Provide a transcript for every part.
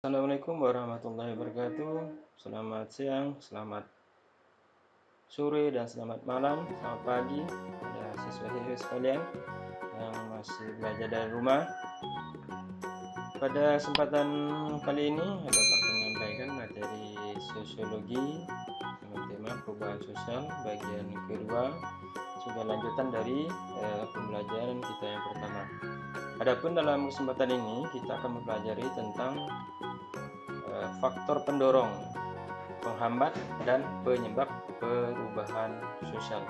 Assalamualaikum warahmatullahi wabarakatuh. Selamat siang, selamat sore, dan selamat malam, selamat pagi pada siswa-siswi sekalian yang masih belajar dari rumah. Pada kesempatan kali ini, Bapak akan menyampaikan materi sosiologi dengan tema perubahan sosial bagian kedua, sebagai lanjutan dari pembelajaran kita yang pertama. Adapun dalam kesempatan ini kita akan mempelajari tentang faktor pendorong, penghambat, dan penyebab perubahan sosial.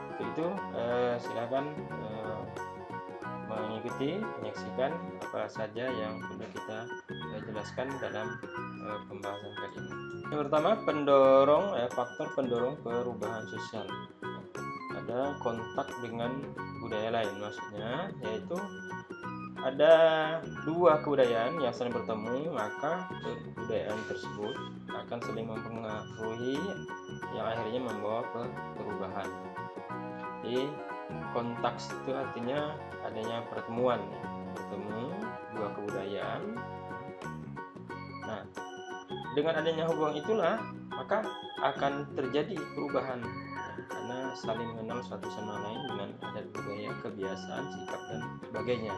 Untuk itu silakan mengikuti, menyaksikan apa saja yang perlu kita jelaskan dalam pembahasan kali ini. Yang pertama, faktor pendorong perubahan sosial. Ada kontak dengan budaya lain, maksudnya yaitu ada dua kebudayaan yang saling bertemu, maka kebudayaan tersebut akan saling mempengaruhi yang akhirnya membawa ke perubahan. Jadi kontak itu artinya adanya pertemuan, bertemu dua kebudayaan. Nah, dengan adanya hubungan itulah maka akan terjadi perubahan, karena saling mengenal satu sama lain dengan adat budaya, kebiasaan, sikap, dan sebagainya.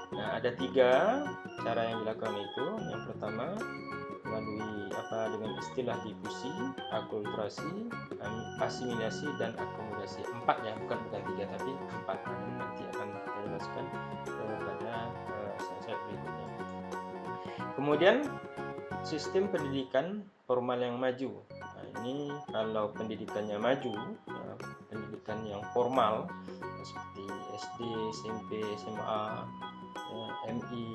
Nah, ada tiga cara yang dilakukan itu. Yang pertama melalui dengan istilah difusi, akulturasi, asimilasi, dan akomodasi. Empat ya, bukan tiga tapi empat. Nanti akan kita jelaskan pada slide berikutnya. Kemudian sistem pendidikan formal yang maju. Nah, ini kalau pendidikannya maju, pendidikan yang formal seperti SD, SMP, SMA, MI,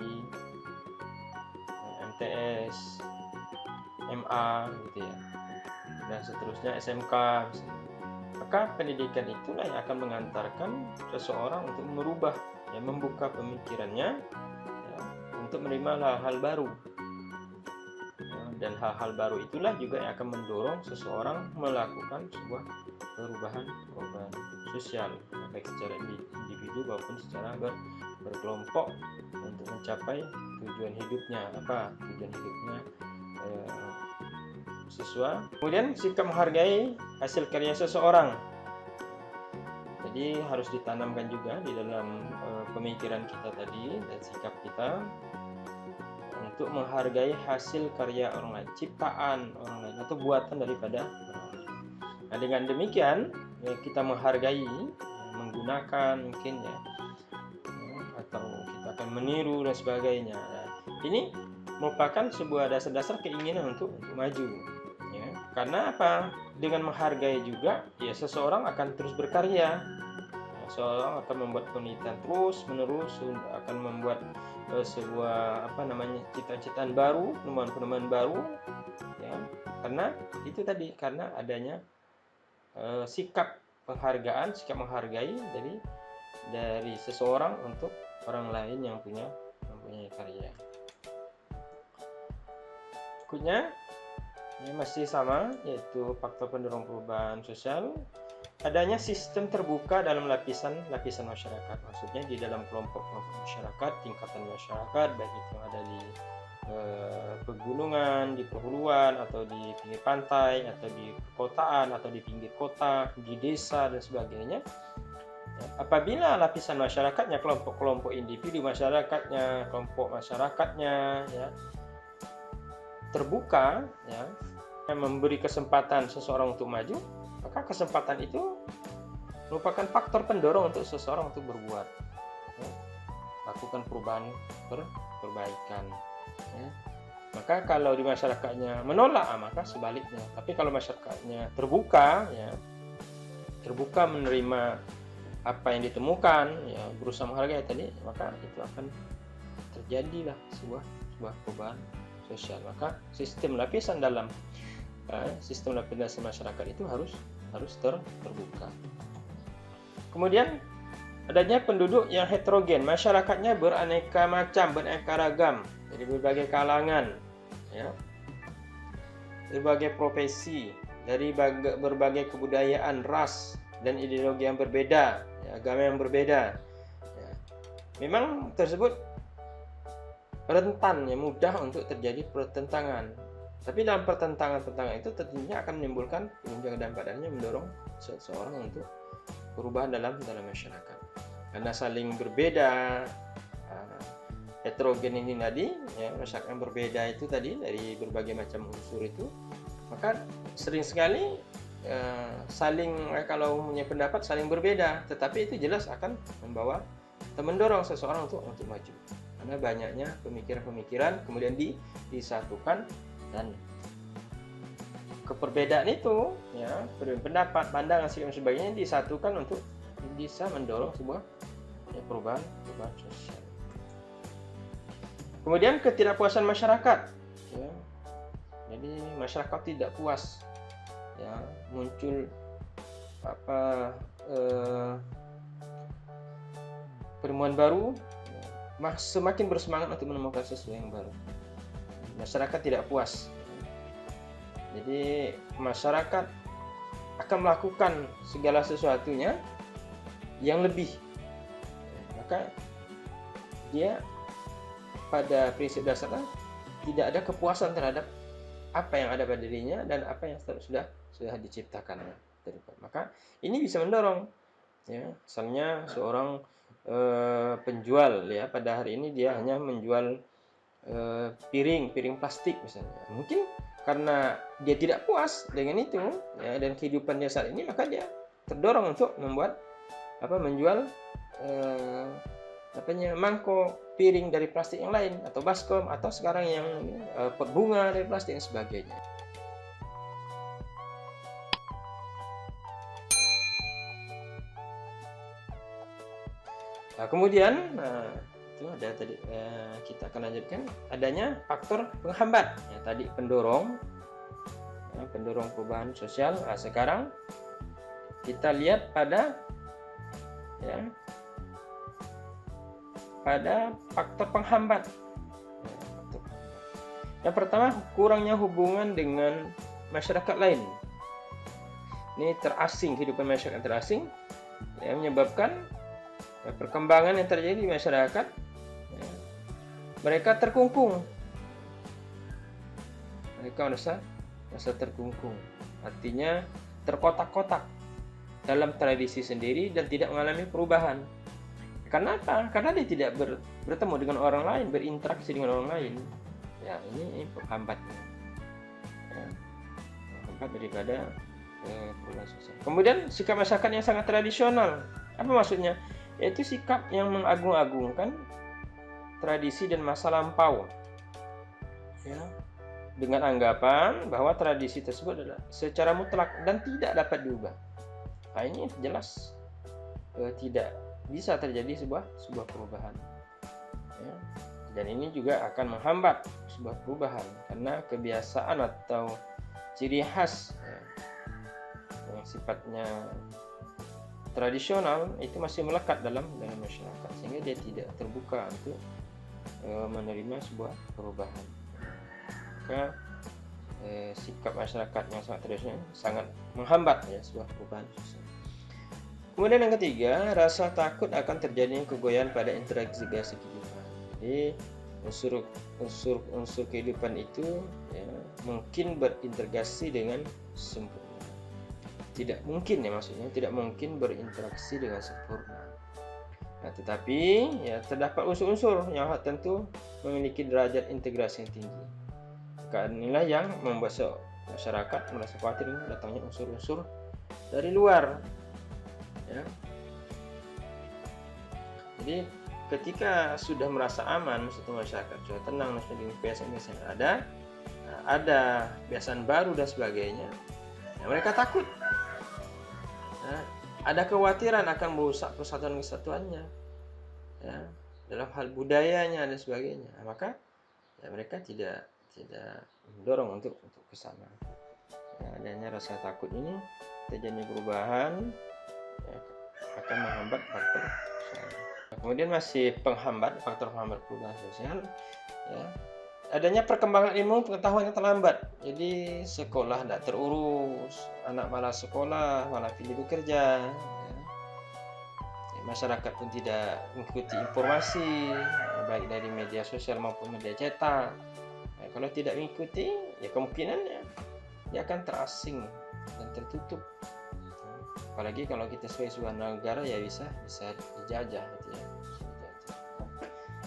MTS, MA gitu ya, dan seterusnya, SMK misalnya. Maka pendidikan itulah yang akan mengantarkan seseorang untuk merubah, membuka pemikirannya untuk menerima hal-hal baru. Dan hal-hal baru itulah juga yang akan mendorong seseorang melakukan sebuah perubahan sosial, baik secara individu maupun secara berkelompok, untuk mencapai tujuan hidupnya. Tujuan hidupnya siswa. Kemudian sikap menghargai hasil karya seseorang. Jadi harus ditanamkan juga di dalam pemikiran kita tadi dan sikap kita untuk menghargai hasil karya orang lain, ciptaan orang lain atau buatan daripada orang lain. Nah, dengan demikian kita menghargai, menggunakan mungkin atau kita akan meniru dan sebagainya. Nah, ini merupakan sebuah dasar-dasar keinginan untuk maju. Karena dengan menghargai juga seseorang akan terus berkarya. Seseorang akan membuat penelitian terus menerus, akan membuat sebuah cita-citaan baru, penemuan-penemuan baru, karena itu tadi, karena adanya sikap menghargai dari seseorang untuk orang lain yang mempunyai karya. Berikutnya masih sama, yaitu faktor pendorong perubahan sosial. Adanya sistem terbuka dalam lapisan masyarakat, maksudnya di dalam kelompok-kelompok masyarakat, tingkatan masyarakat, baik itu yang ada di pegunungan, di perhuluan, atau di pinggir pantai, atau di perkotaan, atau di pinggir kota, di desa, dan sebagainya. Apabila lapisan masyarakatnya, kelompok-kelompok individu masyarakatnya, kelompok masyarakatnya terbuka, yang memberi kesempatan seseorang untuk maju, maka kesempatan itu merupakan faktor pendorong untuk seseorang untuk berbuat, lakukan perubahan, perbaikan. Maka kalau di masyarakatnya menolak, maka sebaliknya. Tapi kalau masyarakatnya terbuka, menerima apa yang ditemukan, berusaha menghargai tadi, maka itu akan terjadilah sebuah perubahan sosial. Maka sistem lapisan masyarakat itu harus terbuka. Kemudian adanya penduduk yang heterogen, masyarakatnya beraneka macam, beraneka ragam, dari berbagai kalangan, berbagai profesi, dari berbagai kebudayaan, ras, dan ideologi yang berbeda, agama yang berbeda. Memang tersebut rentan, ya, mudah untuk terjadi pertentangan. Tapi dalam pertentangan itu tentunya akan menimbulkan guncangan dan padanya mendorong seseorang untuk perubahan dalam masyarakat. Karena saling berbeda, heterogen ini tadi, ya, masyarakat yang berbeda itu tadi dari berbagai macam unsur itu, maka sering sekali kalau punya pendapat saling berbeda, tetapi itu jelas akan membawa atau mendorong seseorang untuk maju. Karena banyaknya pemikiran-pemikiran kemudian disatukan, dan keperbedaan itu, ya, pendapat, pandangan, dan sebagainya disatukan untuk bisa mendorong sebuah, ya, perubahan sosial. Kemudian ketidakpuasan masyarakat, ya. Jadi masyarakat tidak puas, ya, muncul penemuan baru, ya, semakin bersemangat untuk menemukan sesuatu yang baru. Masyarakat tidak puas, jadi masyarakat akan melakukan segala sesuatunya yang lebih, maka dia pada prinsip dasarnya tidak ada kepuasan terhadap apa yang ada pada dirinya dan apa yang sudah diciptakan. Maka ini bisa mendorong, ya, misalnya seorang penjual, ya, pada hari ini dia hanya menjual piring plastik misalnya. Mungkin karena dia tidak puas dengan itu, ya, dan kehidupan dia saat ini, maka dia terdorong untuk menjual mangkok piring dari plastik yang lain, atau baskom, atau sekarang yang pot bunga dari plastik dan sebagainya. Nah, kemudian itu ada tadi, kita akan lanjutkan adanya faktor penghambat, ya, tadi pendorong, ya, pendorong perubahan sosial. Nah, sekarang kita lihat pada, ya, pada faktor penghambat. Yang pertama, kurangnya hubungan dengan masyarakat lain. Ini terasing, kehidupan masyarakat terasing, ya, menyebabkan perkembangan yang terjadi di masyarakat, ya, mereka terkungkung, mereka merasa terkungkung, artinya terkotak-kotak dalam tradisi sendiri dan tidak mengalami perubahan. Karena apa? Karena dia tidak bertemu dengan orang lain, berinteraksi dengan orang lain. Ya, ini penghambatnya, ya, penghambat daripada perubahan sosial. Kemudian sikap masyarakat yang sangat tradisional. Apa maksudnya? Yaitu sikap yang mengagung-agungkan tradisi dan masa lampau, ya, dengan anggapan bahwa tradisi tersebut adalah secara mutlak dan tidak dapat diubah. Nah, ini jelas tidak bisa terjadi sebuah perubahan, ya. Dan ini juga akan menghambat sebuah perubahan karena kebiasaan atau ciri khas, ya, yang sifatnya tradisional itu masih melekat dalam masyarakat, sehingga dia tidak terbuka untuk menerima sebuah perubahan. Maka sikap masyarakat yang sangat tradisional sangat menghambat, ya, sebuah perubahan sosial. Kemudian yang ketiga, rasa takut akan terjadinya kegoyaan pada interaksi kehidupan. Jadi unsur kehidupan itu, ya, mungkin berintegrasi dengan sempurna. Tidak mungkin, ya, maksudnya tidak mungkin berinteraksi dengan sempurna. Nah, tetapi, ya, terdapat unsur-unsur yang tentu memiliki derajat integrasi yang tinggi. Karena inilah yang membuat masyarakat merasa khawatir datangnya unsur-unsur dari luar, ya. Jadi ketika sudah merasa aman, satu masyarakat sudah tenang, sudah dengan kebiasaan yang ada kebiasaan baru dan sebagainya, ya, mereka takut. Nah, ada kekhawatiran akan merusak persatuan kesatuannya, ya, dalam hal budayanya dan sebagainya. Nah, maka, ya, mereka tidak mendorong untuk ke sana. Ya, adanya rasa takut ini terjadinya perubahan, ya, akan menghambat faktor sosial. Kemudian masih faktor penghambat perubahan sosial, ya, adanya perkembangan ilmu pengetahuan yang terlambat. Jadi sekolah tidak terurus, anak malas sekolah, malah pilih bekerja, ya. Masyarakat pun tidak mengikuti informasi, baik dari media sosial maupun media cetak. Nah, kalau tidak mengikuti, ya kemungkinannya dia akan terasing dan tertutup. Apalagi kalau kita sebagai sebuah negara ya bisa dijajah gitu ya.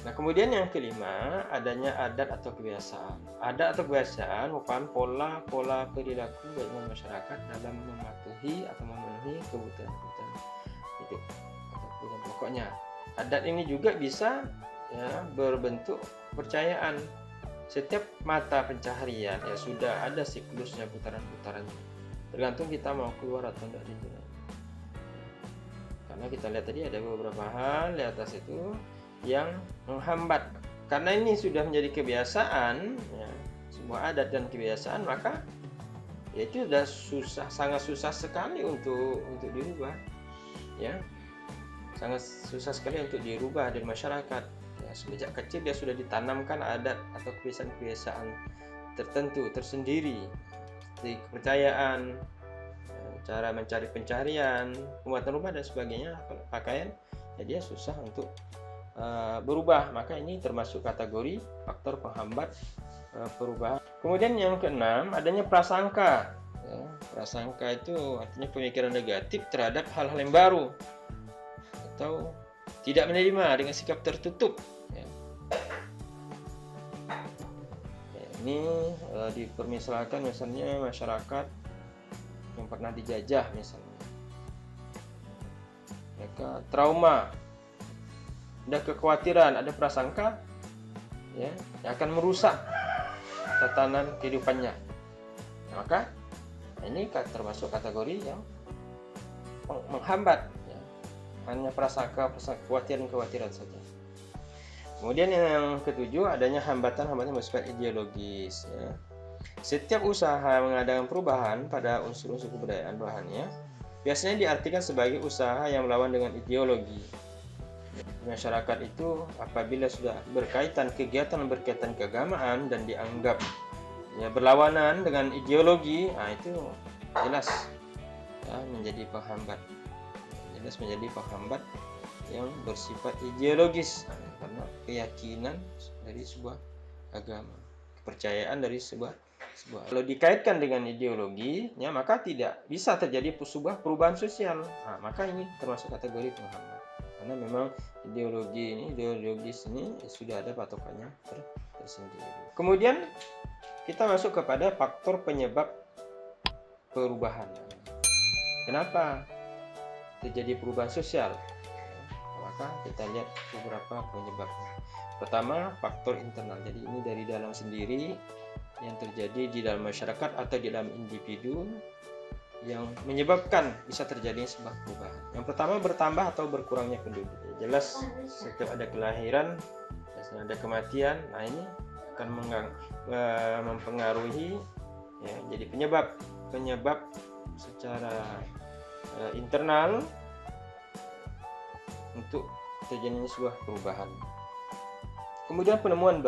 Nah, kemudian yang kelima, adanya adat atau kebiasaan. Adat atau kebiasaan merupakan pola perilaku baik masyarakat dalam mematuhi atau memenuhi kebutuhan hidup atau kebutuhan pokoknya. Adat ini juga bisa ya berbentuk kepercayaan. Setiap mata pencaharian ya sudah ada siklusnya, putaran-putarannya. Tergantung kita mau keluar atau tidak di dunia. Karena kita lihat tadi ada beberapa hal di atas itu yang menghambat. Karena ini sudah menjadi kebiasaan, ya, sebuah adat dan kebiasaan, maka ya itu sudah sangat susah sekali untuk dirubah, ya, sangat susah sekali untuk dirubah dari masyarakat. Ya, sejak kecil dia sudah ditanamkan adat atau kebiasaan-kebiasaan tertentu tersendiri, seperti kepercayaan, cara mencari pencaharian, pembuatan rumah dan sebagainya, pakaian, ya dia susah untuk berubah. Maka ini termasuk kategori faktor penghambat perubahan. Kemudian yang keenam, adanya prasangka. Ya, prasangka itu artinya pemikiran negatif terhadap hal-hal yang baru atau tidak menerima dengan sikap tertutup. Ya. Ya, ini dipermisalkan misalnya masyarakat yang pernah dijajah misalnya, mereka trauma, ada kekhawatiran, ada prasangka, ya, yang akan merusak tatanan kehidupannya. Maka ini termasuk kategori yang menghambat, ya. Hanya prasangka, kekhawatiran saja. Kemudian yang ketujuh, adanya hambatan-hambatan bersifat ideologis. Ya. Setiap usaha mengadakan perubahan pada unsur-unsur kebudayaan bahannya biasanya diartikan sebagai usaha yang melawan dengan ideologi. Masyarakat itu apabila sudah berkaitan berkaitan keagamaan dan dianggap ya berlawanan dengan ideologi, nah itu jelas ya menjadi penghambat. Jelas menjadi penghambat yang bersifat ideologis, karena keyakinan dari sebuah agama, kepercayaan dari sebuah kalau dikaitkan dengan ideologi, ya maka tidak bisa terjadi sebuah perubahan sosial. Nah, maka ini termasuk kategori penghambat. Karena memang ideologis ini sudah ada patokannya tersendiri. Kemudian kita masuk kepada faktor penyebab perubahan. Kenapa terjadi perubahan sosial? Maka kita lihat beberapa penyebabnya. Pertama, faktor internal. Jadi ini dari dalam sendiri yang terjadi di dalam masyarakat atau di dalam individu yang menyebabkan bisa terjadi sebuah perubahan. Yang pertama, bertambah atau berkurangnya penduduk. Jelas setiap ada kelahiran, ada kematian, nah ini akan mempengaruhi, ya, jadi penyebab secara internal untuk terjadinya sebuah perubahan. Kemudian penemuan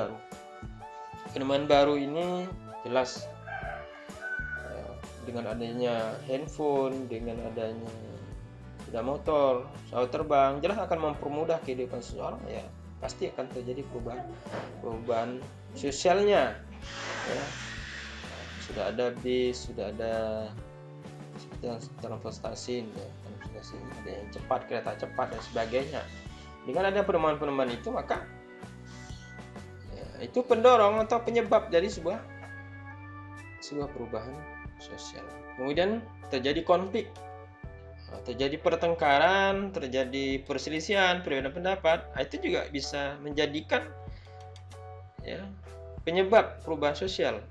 baru ini jelas dengan adanya handphone, dengan adanya sepeda motor, pesawat terbang, jelas akan mempermudah kehidupan seseorang, ya pasti akan terjadi perubahan sosialnya, ya. Sudah ada bis, sudah ada transportasi, ada yang cepat, kereta cepat dan sebagainya. Dengan ada penemuan itu, maka ya, itu pendorong atau penyebab dari sebuah perubahan sosial. Kemudian terjadi konflik, terjadi pertengkaran, terjadi perselisihan, perbedaan pendapat. Itu juga bisa menjadikan ya penyebab perubahan sosial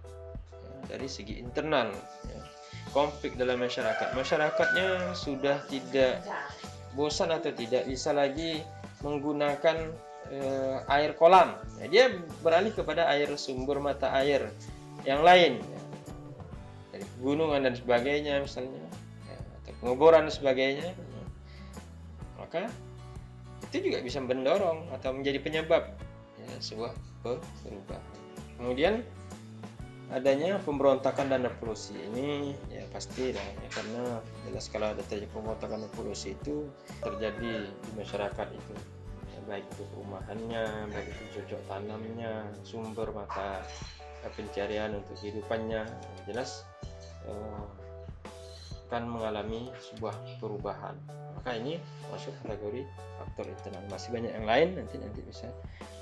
ya, dari segi internal. Ya. Konflik dalam masyarakatnya sudah tidak bosan atau tidak bisa lagi menggunakan air kolam. Ya, dia beralih kepada air sumber mata air yang lain. Ya. Dari gunungan dan sebagainya misalnya, ya, atau pengeboran dan sebagainya, ya. Maka itu juga bisa mendorong atau menjadi penyebab ya, sebuah perubahan. Kemudian adanya pemberontakan dan revolusi ini ya pasti ya, karena jelas kalau ada terjadi pemberontakan dan revolusi itu terjadi di masyarakat itu ya, baik itu perumahannya, baik itu cocok tanamnya, sumber mata pencarian untuk kehidupannya, jelas akan mengalami sebuah perubahan. Maka ini masuk kategori faktor internal. Masih banyak yang lain, nanti bisa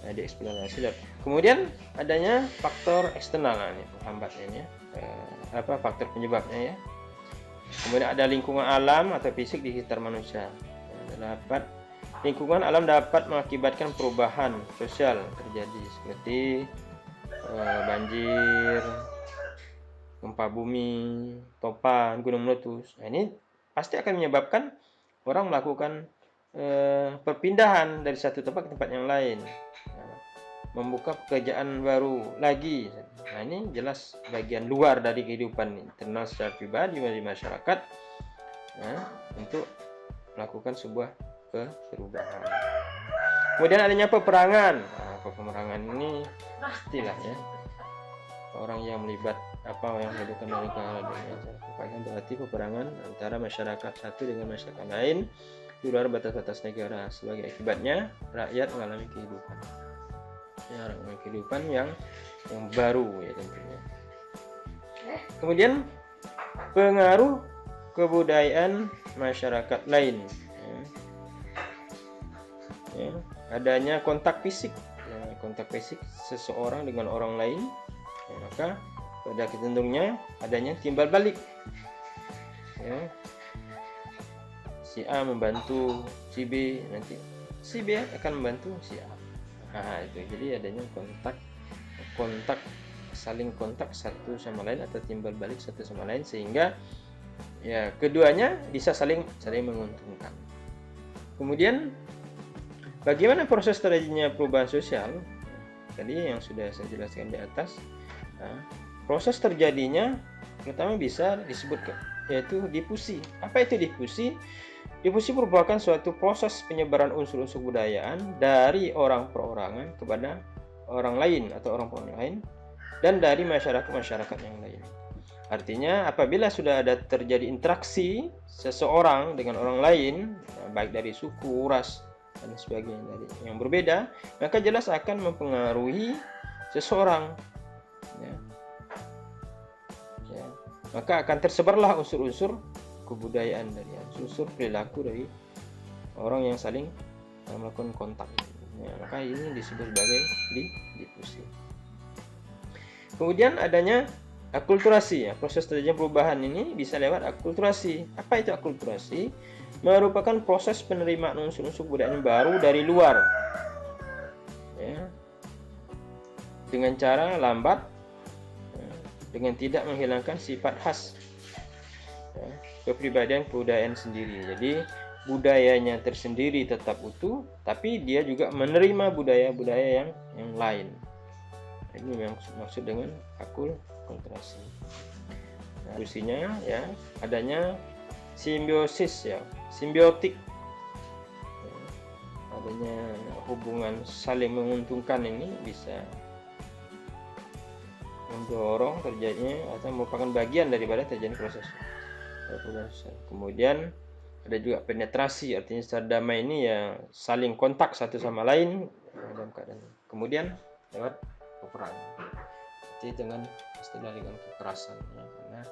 dieksplorasi. Kemudian adanya faktor eksternal, ini penghambatnya ini, faktor penyebabnya ya. Kemudian ada lingkungan alam atau fisik di sekitar manusia. Lingkungan alam dapat mengakibatkan perubahan sosial terjadi seperti banjir, gempa bumi, topan, gunung meletus. Nah, ini pasti akan menyebabkan orang melakukan perpindahan dari satu tempat ke tempat yang lain, membuka pekerjaan baru lagi. Nah, ini jelas bagian luar dari kehidupan internal secara pribadi di masyarakat, untuk melakukan sebuah perubahan. Kemudian adanya peperangan. Peperangan ini pastilah ya, orang yang melibat yang menghadirkan dari keadaan berarti peperangan antara masyarakat satu dengan masyarakat lain di luar batas-batas negara. Sebagai akibatnya rakyat mengalami kehidupan yang baru ya tentunya. Kemudian pengaruh kebudayaan masyarakat lain, adanya kontak fisik seseorang dengan orang lain, maka pada kecenderungannya adanya timbal balik, si A membantu si B, nanti si B akan membantu si A. Itu jadi adanya saling kontak satu sama lain atau timbal balik satu sama lain, sehingga ya keduanya bisa saling menguntungkan. Kemudian bagaimana proses terjadinya perubahan sosial? Tadi yang sudah saya jelaskan di atas. Proses terjadinya pertama bisa disebut yaitu difusi. Apa itu difusi? Difusi merupakan suatu proses penyebaran unsur-unsur kebudayaan dari orang perorangan kepada orang lain atau orang lain, dan dari masyarakat yang lain. Artinya apabila sudah ada terjadi interaksi seseorang dengan orang lain, baik dari suku, ras, dan sebagainya dari yang berbeda, maka jelas akan mempengaruhi seseorang. Maka akan tersebarlah unsur-unsur kebudayaan dari unsur perilaku dari orang yang saling melakukan kontak. Maka ini disebut sebagai difusi. Kemudian adanya akulturasi. Proses terjadinya perubahan ini bisa lewat akulturasi. Apa itu akulturasi? Merupakan proses penerimaan unsur-unsur kebudayaan baru dari luar, dengan cara lambat, dengan tidak menghilangkan sifat khas kepribadian kebudayaan sendiri. Jadi budayanya tersendiri tetap utuh, tapi dia juga menerima budaya-budaya yang lain. Ini yang maksud dengan akulturasi. Fungsinya adanya simbiosis, simbiotik, adanya hubungan saling menguntungkan. Ini bisa mendorong terjadinya atau merupakan bagian daripada terjadinya proses. Kemudian ada juga penetrasi, artinya secara damai ini saling kontak satu sama lain dalam keadaan. Kemudian lewat peperangan, jadi dengan kekerasan, karena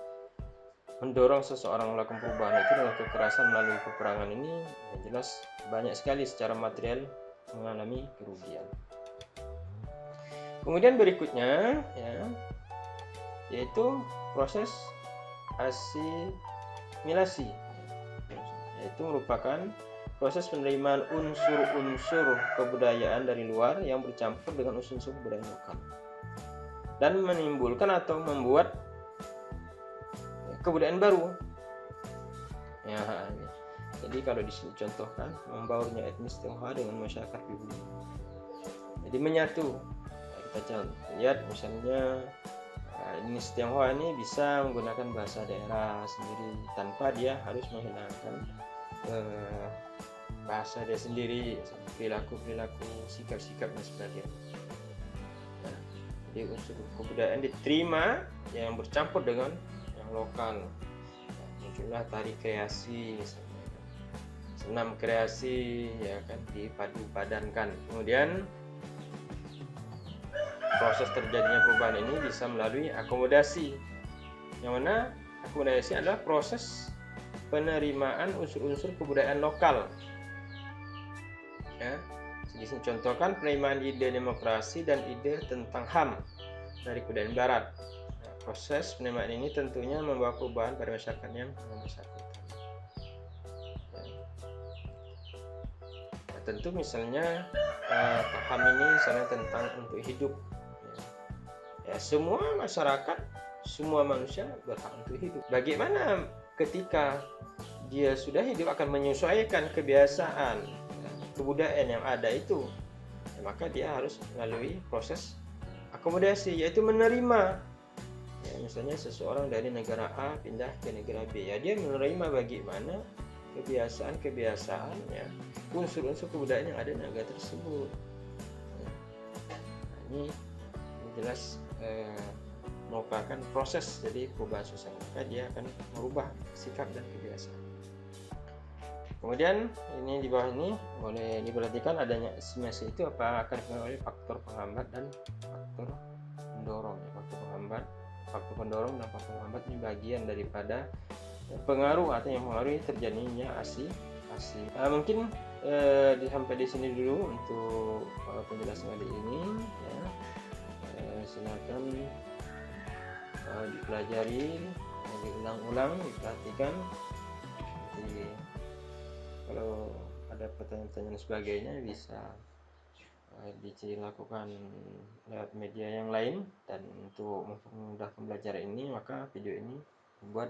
mendorong seseorang melakukan perubahan itu dengan kekerasan melalui peperangan ini, jelas banyak sekali secara material mengalami kerugian. Kemudian berikutnya yaitu proses asimilasi, yaitu merupakan proses penerimaan unsur-unsur kebudayaan dari luar yang bercampur dengan unsur-unsur kebudayaan lokal dan menimbulkan atau membuat kebudayaan baru. Jadi kalau dicontohkan membaurnya etnis Tionghoa dengan masyarakat pribumi, jadi menyatu. Kita lihat misalnya etnis Tionghoa ini bisa menggunakan bahasa daerah sendiri tanpa dia harus menghilangkan bahasa dia sendiri, perilaku, sikap-sikap dan sebagainya. Jadi unsur kebudayaan diterima yang bercampur dengan yang lokal. Muncullah tari kreasi misalnya. senam kreasi ya kan dipadu padankan. Kemudian proses terjadinya perubahan ini bisa melalui akomodasi, yang mana akomodasi adalah proses penerimaan unsur-unsur kebudayaan lokal ya. Contohkan penerimaan ide demokrasi dan ide tentang HAM dari kebudayaan barat. Nah, proses penerimaan ini tentunya membawa perubahan pada masyarakat yang bersangkutan. Nah, tentu misalnya HAM ini misalnya tentang untuk hidup ya, semua masyarakat, semua manusia berhak untuk hidup. Bagaimana ketika dia sudah hidup akan menyesuaikan kebiasaan kebudayaan yang ada itu, ya, maka dia harus melalui proses akomodasi, yaitu menerima ya, misalnya seseorang dari negara A pindah ke negara B, ya dia menerima bagaimana kebiasaan-kebiasaan ya, unsur-unsur kebudayaan yang ada di negara tersebut. Nah, ini jelas merupakan proses jadi perubahan sosial, maka dia akan merubah sikap dan kebiasaan. Kemudian ini di bawah ini boleh diperhatikan adanya estimasi itu apa akan dipengaruhi faktor penghambat dan faktor pendorong. Faktor penghambat, faktor pendorong dan faktor penghambat ini bagian daripada pengaruh atau yang mempengaruhi terjadinya ASI. Mungkin sampai di sini dulu untuk penjelasan kali ini ya. Silakan dipelajari, diulang-ulang, diperhatikan. Jadi kalau ada pertanyaan-pertanyaan sebagainya bisa dilakukan lewat media yang lain, dan untuk mempermudah pembelajaran ini maka video ini dibuat